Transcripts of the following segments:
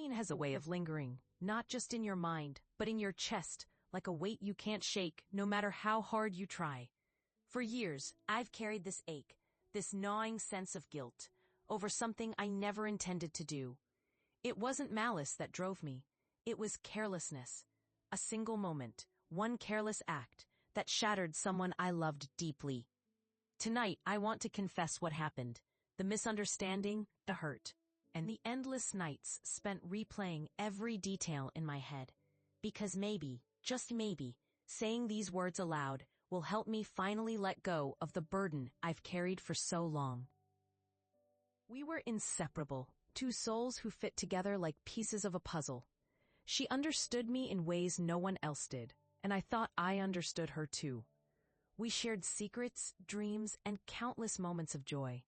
Pain has a way of lingering, not just in your mind, but in your chest, like a weight you can't shake, no matter how hard you try. For years, I've carried this ache, this gnawing sense of guilt, over something I never intended to do. It wasn't malice that drove me. It was carelessness. A single moment, one careless act, that shattered someone I loved deeply. Tonight, I want to confess what happened. The misunderstanding, the hurt, and the endless nights spent replaying every detail in my head. Because maybe, just maybe, saying these words aloud will help me finally let go of the burden I've carried for so long. We were inseparable, two souls who fit together like pieces of a puzzle. She understood me in ways no one else did, and I thought I understood her too. We shared secrets, dreams, and countless moments of joy.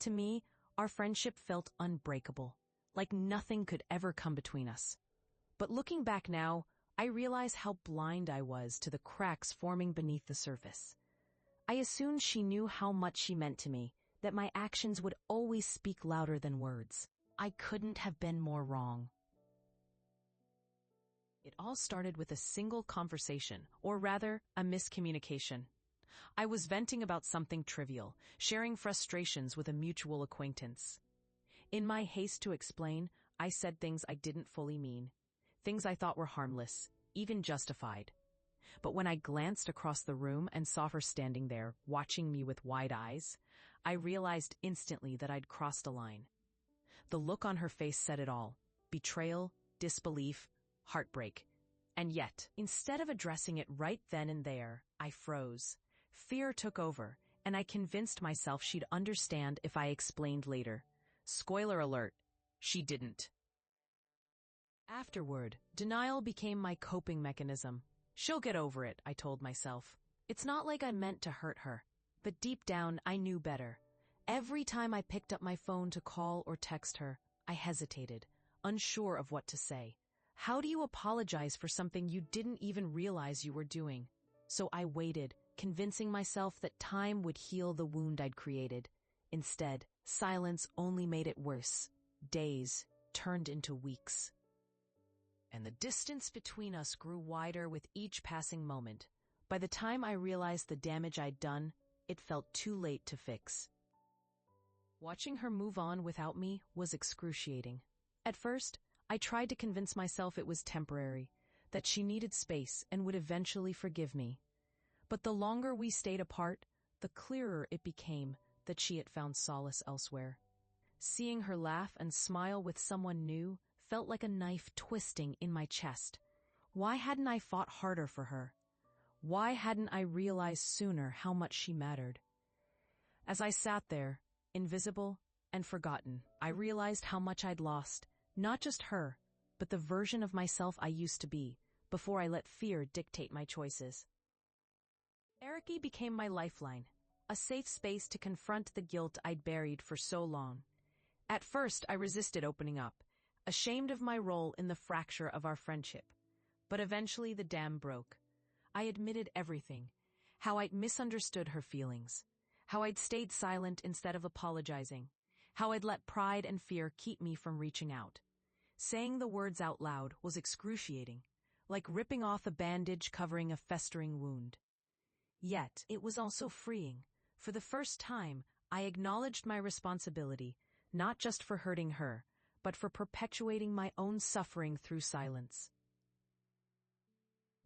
To me, our friendship felt unbreakable, like nothing could ever come between us. But looking back now, I realize how blind I was to the cracks forming beneath the surface. I assumed she knew how much she meant to me, that my actions would always speak louder than words. I couldn't have been more wrong. It all started with a single conversation, or rather, a miscommunication. I was venting about something trivial, sharing frustrations with a mutual acquaintance. In my haste to explain, I said things I didn't fully mean, things I thought were harmless, even justified. But when I glanced across the room and saw her standing there, watching me with wide eyes, I realized instantly that I'd crossed a line. The look on her face said it all: betrayal, disbelief, heartbreak. And yet, instead of addressing it right then and there, I froze. Fear took over, and I convinced myself she'd understand if I explained later. Spoiler alert, she didn't. Afterward, denial became my coping mechanism. She'll get over it, I told myself. It's not like I meant to hurt her, but deep down I knew better. Every time I picked up my phone to call or text her, I hesitated, unsure of what to say. How do you apologize for something you didn't even realize you were doing? So I waited, convincing myself that time would heal the wound I'd created. Instead, silence only made it worse. Days turned into weeks. And the distance between us grew wider with each passing moment. By the time I realized the damage I'd done, it felt too late to fix. Watching her move on without me was excruciating. At first, I tried to convince myself it was temporary, that she needed space and would eventually forgive me. But the longer we stayed apart, the clearer it became that she had found solace elsewhere. Seeing her laugh and smile with someone new felt like a knife twisting in my chest. Why hadn't I fought harder for her? Why hadn't I realized sooner how much she mattered? As I sat there, invisible and forgotten, I realized how much I'd lost, not just her, but the version of myself I used to be, before I let fear dictate my choices. Eriki became my lifeline, a safe space to confront the guilt I'd buried for so long. At first, I resisted opening up, ashamed of my role in the fracture of our friendship. But eventually the dam broke. I admitted everything: how I'd misunderstood her feelings, how I'd stayed silent instead of apologizing, how I'd let pride and fear keep me from reaching out. Saying the words out loud was excruciating, like ripping off a bandage covering a festering wound. Yet, it was also freeing. For the first time, I acknowledged my responsibility, not just for hurting her, but for perpetuating my own suffering through silence.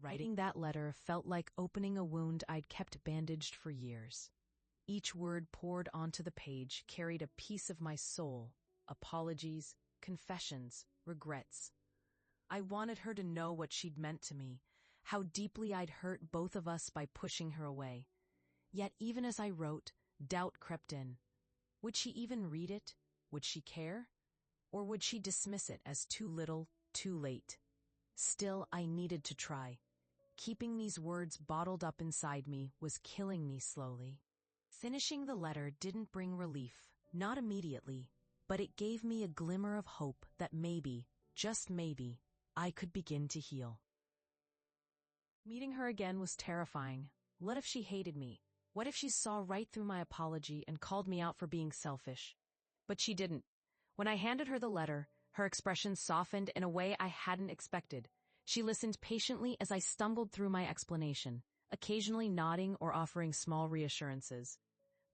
Writing that letter felt like opening a wound I'd kept bandaged for years. Each word poured onto the page carried a piece of my soul: apologies, confessions, regrets. I wanted her to know what she'd meant to me, how deeply I'd hurt both of us by pushing her away. Yet even as I wrote, doubt crept in. Would she even read it? Would she care? Or would she dismiss it as too little, too late? Still, I needed to try. Keeping these words bottled up inside me was killing me slowly. Finishing the letter didn't bring relief, not immediately, but it gave me a glimmer of hope that maybe, just maybe, I could begin to heal. Meeting her again was terrifying. What if she hated me? What if she saw right through my apology and called me out for being selfish? But she didn't. When I handed her the letter, Her expression softened in a way I hadn't expected. She listened patiently as I stumbled through my explanation, occasionally nodding or offering small reassurances.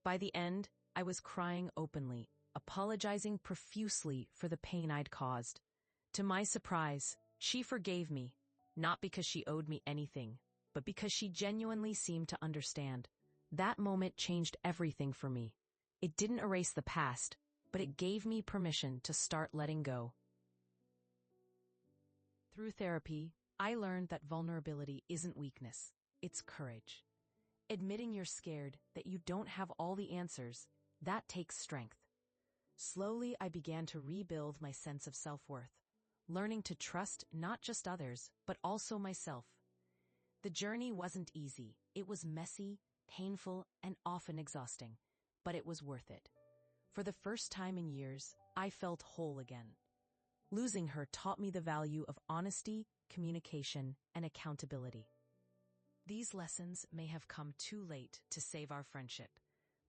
By the end, I was crying openly, apologizing profusely for the pain I'd caused. To my surprise, she forgave me, not because she owed me anything, but because she genuinely seemed to understand. That moment changed everything for me. It didn't erase the past, but it gave me permission to start letting go. Through therapy, I learned that vulnerability isn't weakness, it's courage. Admitting you're scared, that you don't have all the answers, that takes strength. Slowly, I began to rebuild my sense of self-worth, learning to trust not just others, but also myself. The journey wasn't easy. It was messy, painful, and often exhausting, but it was worth it. For the first time in years, I felt whole again. Losing her taught me the value of honesty, communication, and accountability. These lessons may have come too late to save our friendship,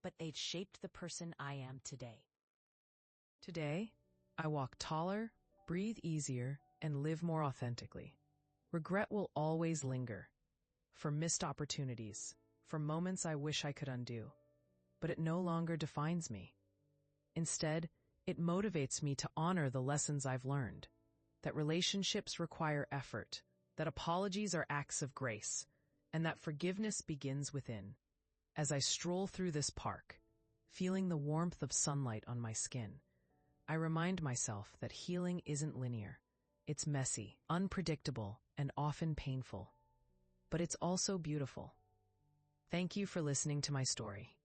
but they've shaped the person I am today. Today, I walk taller, breathe easier, and live more authentically. Regret will always linger, for missed opportunities, for moments I wish I could undo, but it no longer defines me. Instead, it motivates me to honor the lessons I've learned, that relationships require effort, that apologies are acts of grace, and that forgiveness begins within. As I stroll through this park, feeling the warmth of sunlight on my skin, I remind myself that healing isn't linear. It's messy, unpredictable, and often painful. But it's also beautiful. Thank you for listening to my story.